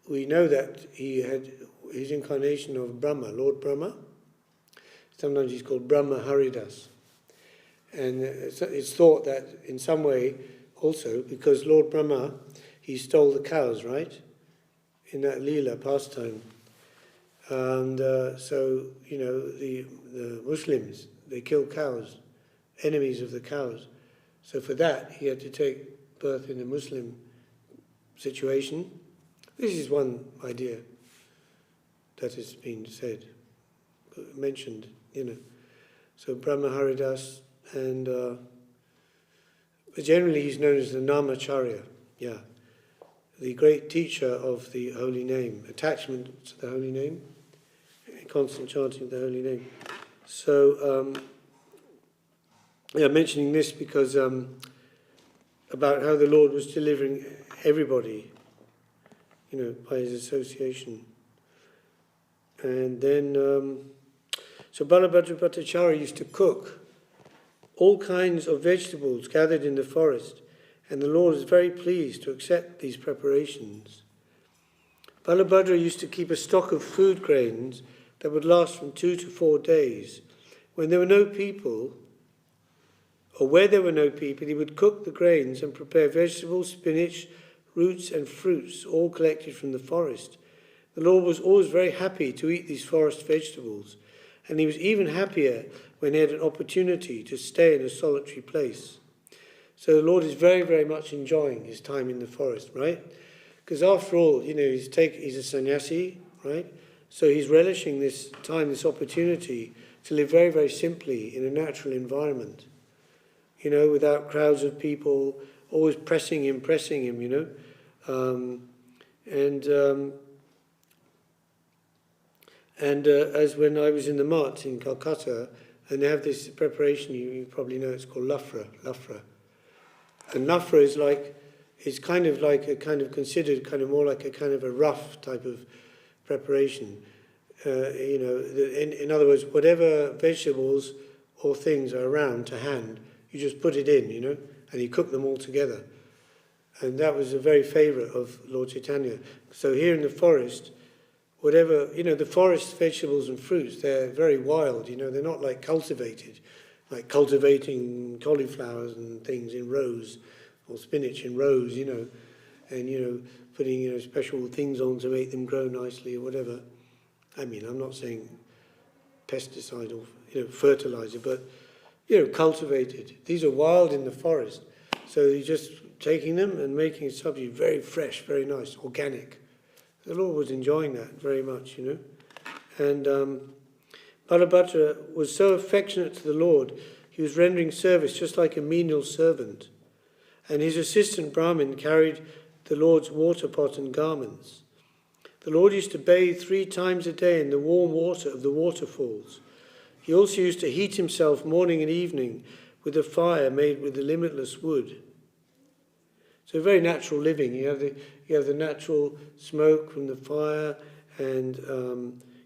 we know that he had his incarnation of Brahma, Lord Brahma. Sometimes he's called Brahma Haridas. And it's thought that in some way also, because Lord Brahma, he stole the cows, right? In that Leela pastime. And so, you know, the Muslims, they kill cows, enemies of the cows. So for that, he had to take birth in a Muslim situation. This is one idea that has been said, mentioned, you know. So Brahma Haridas, and generally he's known as the Namacharya, yeah. The great teacher of the holy name, attachment to the holy name, constant chanting of the holy name. So, mentioning this because about how the Lord was delivering everybody, you know, by his association. And then, so Balabhadra Bhattacharya used to cook all kinds of vegetables gathered in the forest, and the Lord was very pleased to accept these preparations. Balabhadra used to keep a stock of food grains that would last from 2 to 4 days. When there were no people, or where there were no people, he would cook the grains and prepare vegetables, spinach, roots and fruits, all collected from the forest. The Lord was always very happy to eat these forest vegetables, and he was even happier when he had an opportunity to stay in a solitary place. So the Lord is very, very much enjoying his time in the forest, right? Because after all, you know, he's a sannyasi, right? So he's relishing this time, this opportunity to live very, very simply in a natural environment, you know, without crowds of people always pressing him, you know. As when I was in the Mart in Calcutta, and they have this preparation, you probably know, it's called lafra. And lafra is kind of like a kind of considered kind of more like a kind of a rough type of preparation. You know, in other words, whatever vegetables or things are around to hand, you just put it in, you know, and you cook them all together. And that was a very favourite of Lord Chaitanya. So here in the forest, whatever, you know, the forest vegetables and fruits, they're very wild, you know, they're not like cultivated, like cultivating cauliflowers and things in rows, or spinach in rows, you know, and, you know, putting, you know, special things on to make them grow nicely or whatever. I mean, I'm not saying pesticide or, you know, fertilizer, but, you know, cultivated. These are wild in the forest. So you're just taking them and making a subject very fresh, very nice, organic. The Lord was enjoying that very much, you know. And Balabhadra was so affectionate to the Lord, he was rendering service just like a menial servant. And his assistant Brahmin carried the Lord's water pot and garments. The Lord used to bathe 3 times a day in the warm water of the waterfalls. He also used to heat himself morning and evening with a fire made with the limitless wood. So very natural living. You have the natural smoke from the fire, and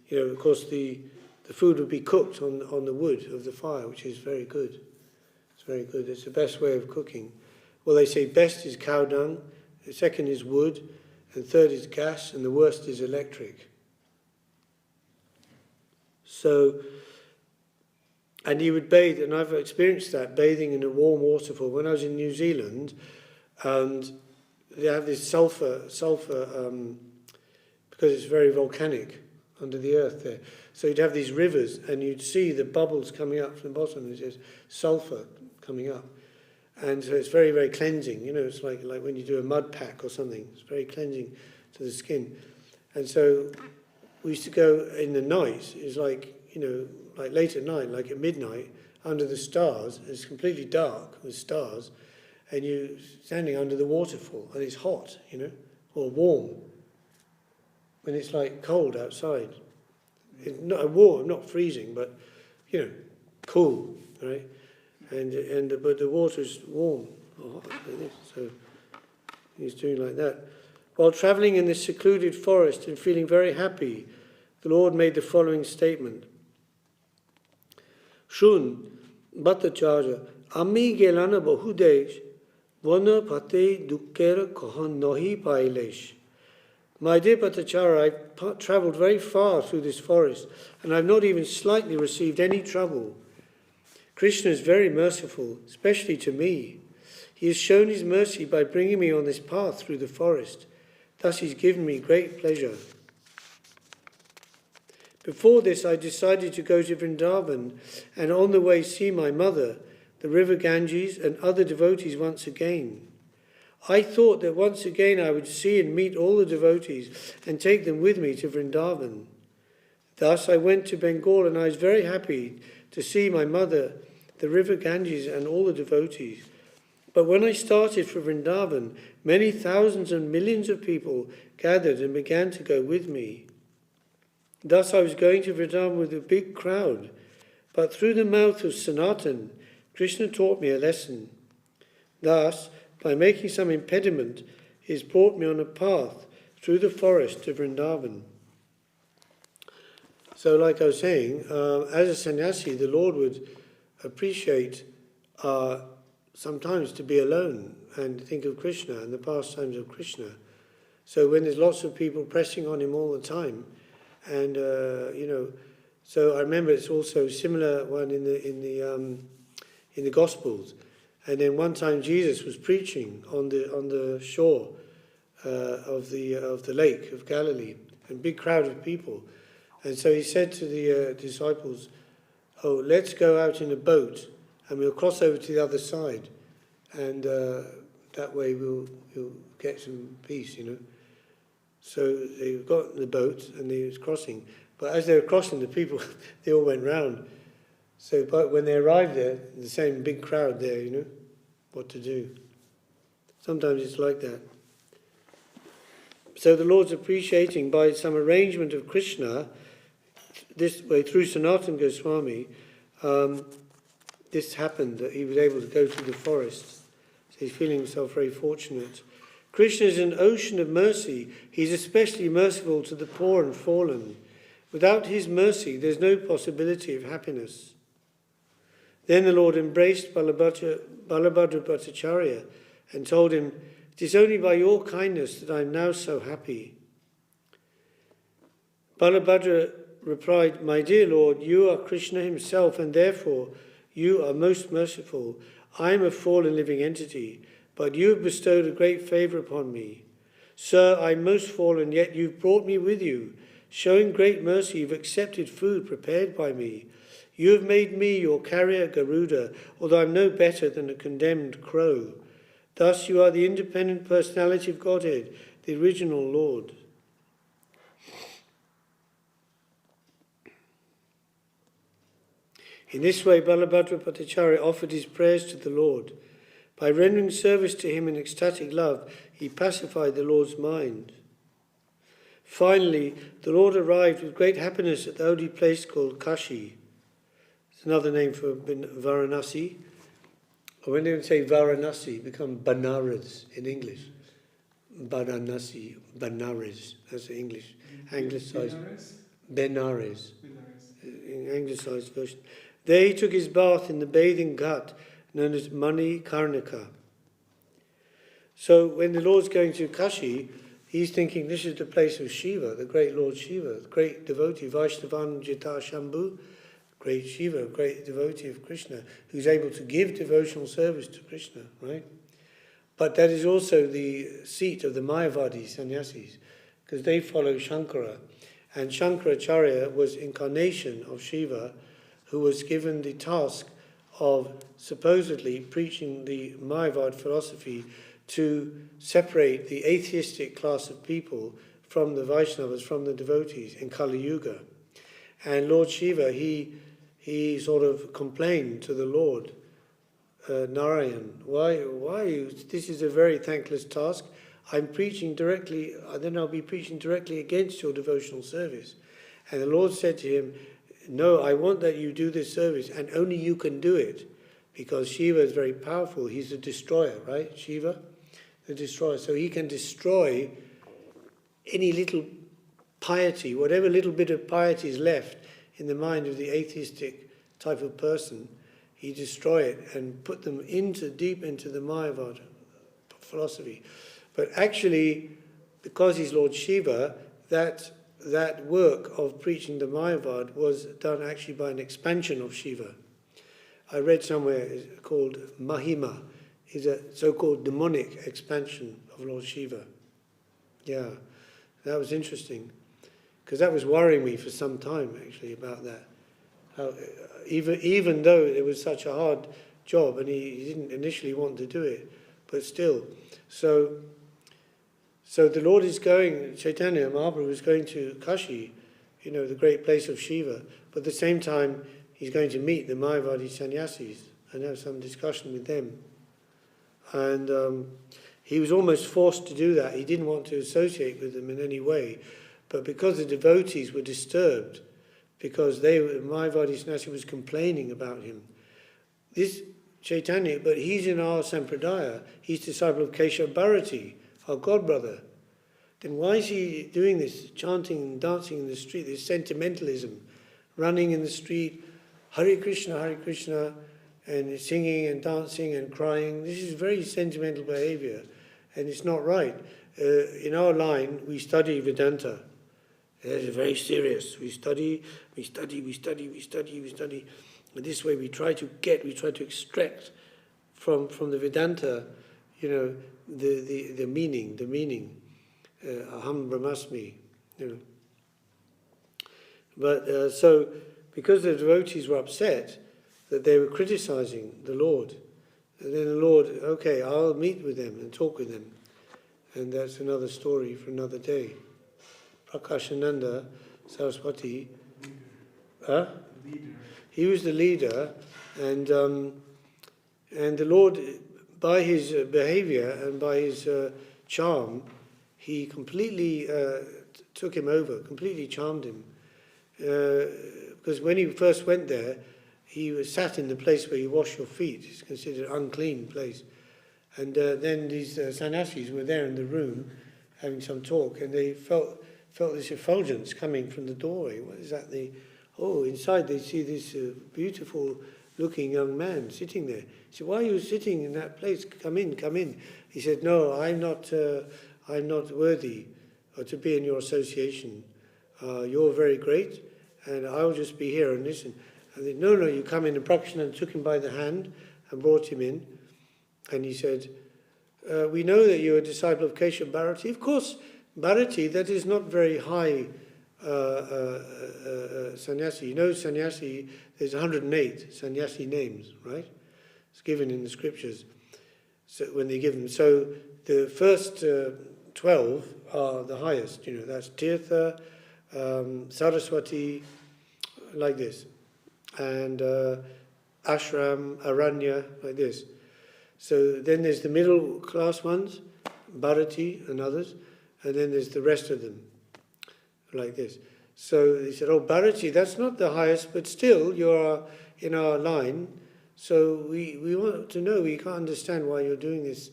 you know, of course, the food would be cooked on the wood of the fire, which is very good. It's very good. It's the best way of cooking. Well, they say best is cow dung, the second is wood, and third is gas, and the worst is electric. So, and he would bathe, and I've experienced that, bathing in a warm waterfall. When I was in New Zealand, and they have this sulfur because it's very volcanic under the earth there. So you'd have these rivers, and you'd see the bubbles coming up from the bottom, and there's sulfur coming up. And so it's very, very cleansing. It's like when you do a mud pack or something. It's very cleansing to the skin. And so we used to go in the night. It's like, like late at night, like at midnight, under the stars. It's completely dark with stars. And you're standing under the waterfall, and it's hot, or warm. When it's like cold outside. It's not warm, not freezing, but, cool, right? But the water's warm or hot like this, so he's doing like that. While travelling in this secluded forest and feeling very happy, the Lord made the following statement. Shun, Bhattacharya, Ami gelana bahudesh, vana pate dukkera kahan nahi pailesh. My dear Bhattacharya, I've travelled very far through this forest, and I've not even slightly received any trouble. Krishna is very merciful, especially to me. He has shown his mercy by bringing me on this path through the forest. Thus he's given me great pleasure. Before this, I decided to go to Vrindavan and on the way see my mother, the river Ganges, and other devotees once again. I thought that once again I would see and meet all the devotees and take them with me to Vrindavan. Thus I went to Bengal, and I was very happy to see my mother, the river Ganges, and all the devotees. But when I started for Vrindavan, many thousands and millions of people gathered and began to go with me. Thus I was going to Vrindavan with a big crowd, but through the mouth of Sanatan, Krishna taught me a lesson. Thus, by making some impediment, he has brought me on a path through the forest to Vrindavan. So like I was saying, as a sannyasi, the Lord would appreciate sometimes to be alone and think of Krishna and the pastimes of Krishna. So when there's lots of people pressing on him all the time, and so I remember it's also a similar one in the Gospels. And then one time Jesus was preaching on the shore of the lake of Galilee, and a big crowd of people. And so he said to the disciples, "Oh, let's go out in a boat, and we'll cross over to the other side, and that way we'll get some peace, So they got in the boat, and they was crossing. But as they were crossing, the people, they all went round. So but when they arrived there, the same big crowd there, what to do. Sometimes it's like that. So the Lord's appreciating by some arrangement of Krishna, this way through Sanatana Goswami, this happened, that he was able to go through the forest. So he's feeling himself very fortunate. Krishna is an ocean of mercy. He's especially merciful to the poor and fallen. Without his mercy, there's no possibility of happiness. Then the Lord embraced Balabhadra Bhattacharya and told him, "It is only by your kindness that I am now so happy." Balabhadra replied, "My dear Lord, you are Krishna himself, and therefore you are most merciful. I am a fallen living entity, but you have bestowed a great favour upon me. Sir, I am most fallen, yet you've brought me with you. Showing great mercy, you've accepted food prepared by me. You have made me your carrier Garuda, although I'm no better than a condemned crow. Thus you are the independent personality of Godhead, the original Lord." In this way, Balabhadra Bhattacharya offered his prayers to the Lord. By rendering service to him in ecstatic love, he pacified the Lord's mind. Finally, the Lord arrived with great happiness at the holy place called Kashi. It's another name for Varanasi. Or when they would say Varanasi, become Banaras in English. Varanasi, Banaras, that's the English, anglicized. Benares, in anglicized version. There he took his bath in the bathing ghat, known as Mani Karnika. So when the Lord's going to Kashi, he's thinking this is the place of Shiva, the great Lord Shiva, the great devotee, Vaishnavan Jita Shambhu, great Shiva, great devotee of Krishna, who's able to give devotional service to Krishna, right? But that is also the seat of the Mayavadi sannyasis. because they follow Shankara. And Shankaracharya was incarnation of Shiva, who was given the task of supposedly preaching the Mayavad philosophy to separate the atheistic class of people from the Vaishnavas, from the devotees in Kali Yuga. And Lord Shiva, he sort of complained to the Lord, Narayan, why this is a very thankless task. I'm preaching directly, then I'll be preaching directly against your devotional service. And the Lord said to him, no, I want that you do this service, and only you can do it, because Shiva is very powerful. He's the destroyer, right? Shiva, the destroyer. So he can destroy any little piety, whatever little bit of piety is left in the mind of the atheistic type of person. He destroy it and put them deep into the Mayavad philosophy. But actually, because he's Lord Shiva, that work of preaching the Mayavad was done actually by an expansion of Shiva. I read somewhere it's called Mahima, is a so-called demonic expansion of Lord Shiva. Yeah, that was interesting, because that was worrying me for some time actually about that. How, even though it was such a hard job and he didn't initially want to do it, but still. So the Lord is going, Chaitanya Mahaprabhu is going to Kashi, the great place of Shiva, but at the same time he's going to meet the Mayavadi sannyasis and have some discussion with them. And he was almost forced to do that. He didn't want to associate with them in any way, but because the devotees were disturbed, because Mayavadi sannyasi was complaining about him. This Chaitanya, but he's in our Sampradaya, he's disciple of Keshav Bharati, our godbrother. Then why is he doing this, chanting and dancing in the street, this sentimentalism, running in the street, Hare Krishna, and singing and dancing and crying? This is very sentimental behavior, and it's not right. In our line, we study Vedanta. It's very serious. We study. And this way we try to extract from the Vedanta, the meaning, aham brahmasmi, But so, because the devotees were upset that they were criticizing the Lord, and then the Lord, okay, I'll meet with them and talk with them. And that's another story for another day. Prakashananda Saraswati, he was the leader, and the Lord, by his behavior and by his charm, he completely took him over, completely charmed him. Because when he first went there, he was sat in the place where you wash your feet. It's considered an unclean place. And then these sannyasis were there in the room having some talk, and they felt this effulgence coming from the doorway. What is that? Inside they see this beautiful-looking young man sitting there. He said, "Why are you sitting in that place? Come in." He said, "No, I'm not worthy to be in your association. You're very great, and I'll just be here and listen." And they said, No, you come in. And Prakashananda took him by the hand and brought him in. And he said, "We know that you're a disciple of Keshav Bharati." Of course, Bharati, that is not very high sannyasi. Sannyasi, there's 108 sannyasi names, right? It's given in the scriptures. So when they give them, so the first 12 are the highest. That's Tirtha, Saraswati, like this, and Ashram, Aranya, like this. So then there's the middle class ones, Bharati and others, and then there's the rest of them, like this. So he said, Bharati, that's not the highest, but still you are in our line, so we want to know, we can't understand why you're doing this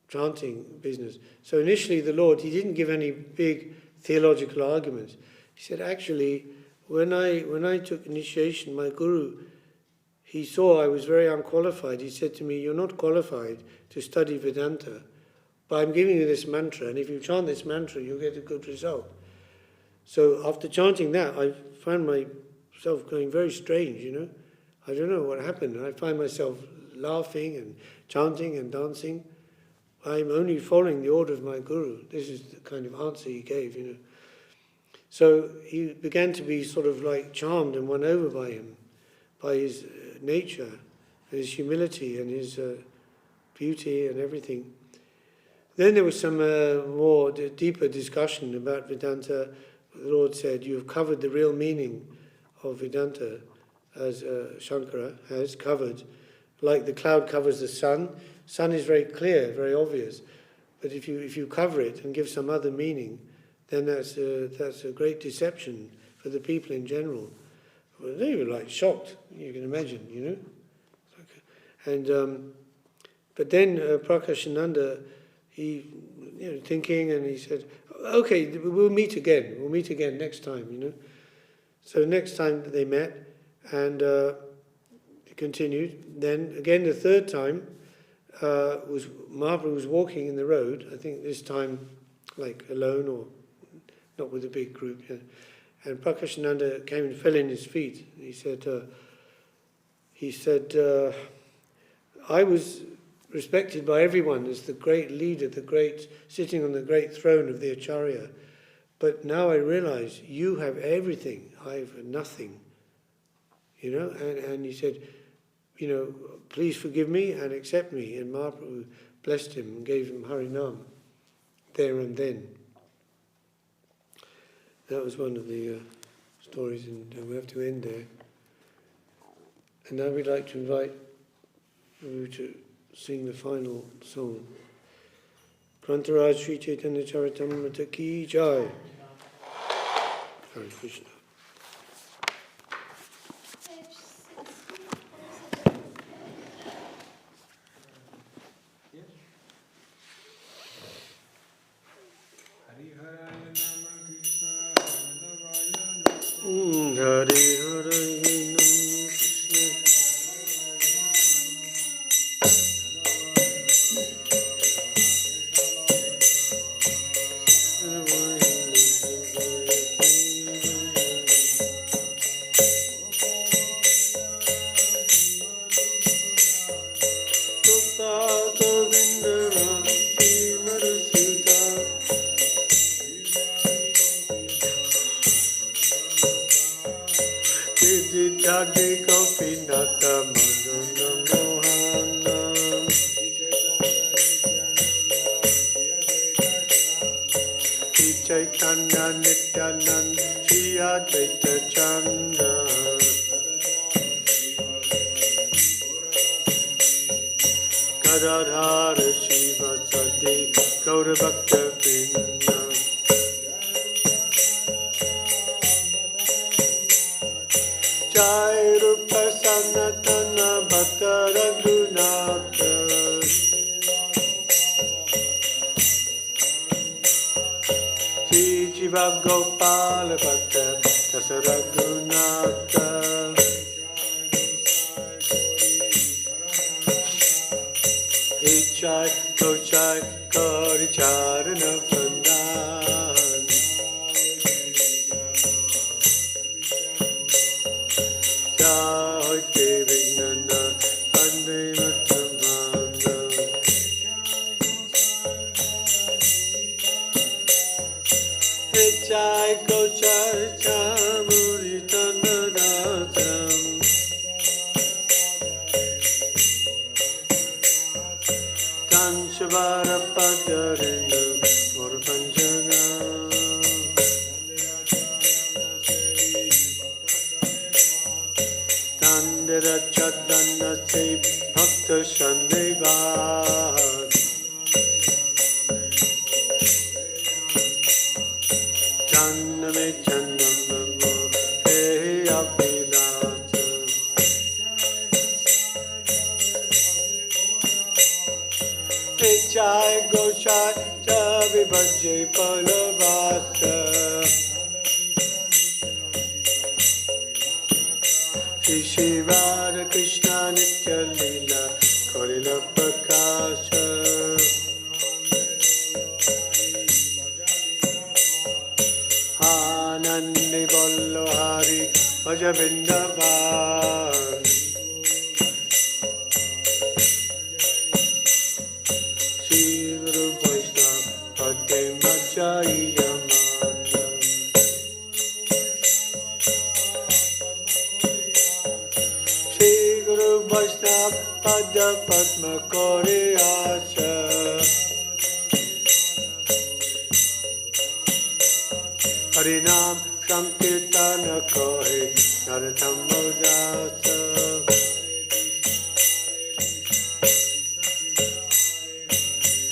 chanting business. So initially the Lord, he didn't give any big theological arguments. He said, actually, when I took initiation, my guru, he saw I was very unqualified. He said to me, "You're not qualified to study Vedanta, but I'm giving you this mantra, and if you chant this mantra, you'll get a good result." So after chanting that, I found myself going very strange, I don't know what happened. I find myself laughing and chanting and dancing. I'm only following the order of my guru. This is the kind of answer he gave, you know. So he began to be sort of like charmed and won over by him, by his nature, his humility and his beauty and everything. Then there was some more deeper discussion about Vedanta. The Lord said, you have covered the real meaning of Vedanta, as Shankara has covered. Like the cloud covers the sun. Sun is very clear, very obvious. But if you cover it and give some other meaning, then that's a great deception for the people in general. Well, they were like shocked, you can imagine, you know. And but then Prakashananda, he, you know, thinking, and he said, okay, we'll meet again. We'll meet again next time, you know. So next time they met, and it continued. Then again the third time, Mahaprabhu was walking in the road, I think this time like alone or not with a big group. Yeah. And Prakashananda came and fell in his feet. He said, I was respected by everyone as the great leader, sitting on the great throne of the Acharya. But now I realize you have everything, I have nothing. You know, and he said, you know, please forgive me and accept me. And Mahaprabhu blessed him and gave him Harinam there and then. That was one of the stories, and we have to end there. And now we'd like to invite you to sing the final song. Prantaraj Sri Chaitanya Charitamrita Ki Jai. Hare Krishna. Hare Hare Tridandi Gopinata Madana Mohana Chaitanya Nityanand Shri Advaita Chanda Gadadhara Shiva Sadi Gaura Bhakta Vrinda Jai Rupa Sanatana Bhatta Raghunatha Sri Jiva Gopala Bhatta Dasa Raghunatha Ch.Ch Gauri Charana Vandan Jai Vignana Ande Matamanda Jai Gochar Chamuri Tanadasam Tanshavara Padarinu Murapanjana Tandira Chadana Se Bhakta Shandevad Janname Jannamamo He Abhilata Jai Gochai Javi Bhajai Palavasa Shri Shiva Krishna Nitya Lila Karila Prakasha Anandi Bollo Hari Bhaja Vrindavan Shri Pada Padma Kore Acha Harinam Sankirtana Kore Naratam Modasa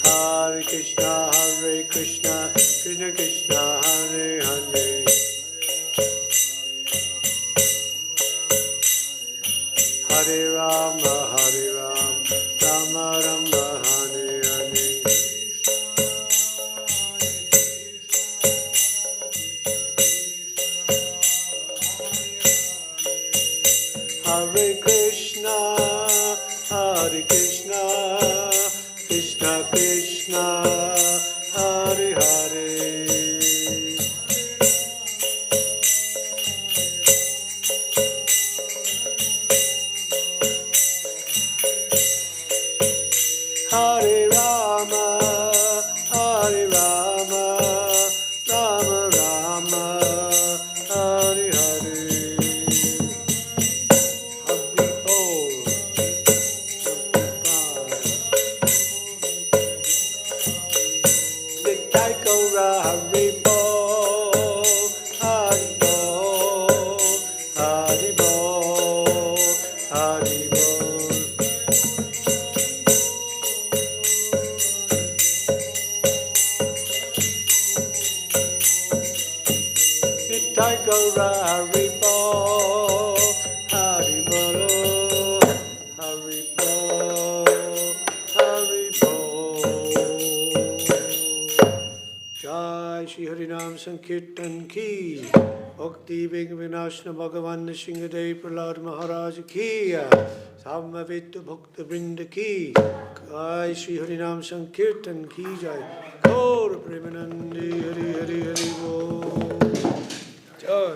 Hare Krishna, Krishna Krishna, Hare Hare Hare Rama, Rama Rama, Hare Hare Hare Krishna, Krishna Krishna, Hare Hare Hare Rama, Rama Rama, Hare Hare. Hari Bol, Nitai Gaura, Hari Bol, Hari Bol, Hari Bol, Hari Bol. Nitai Gaura, Hari Bol, Hari Bolo, Hari Bol, Hari Bol. Jai Shri Harinam Sankirtan Ki, Bhakti Vinashna Bhagavan Singhadev Prahlad Maharaj Ki, Samavita Bhakta Vrinda Ki, Jai Shri Harinam Sankirtan Ki Jai, Gaur Premanandi Hari Hari Hari Bol. Jai.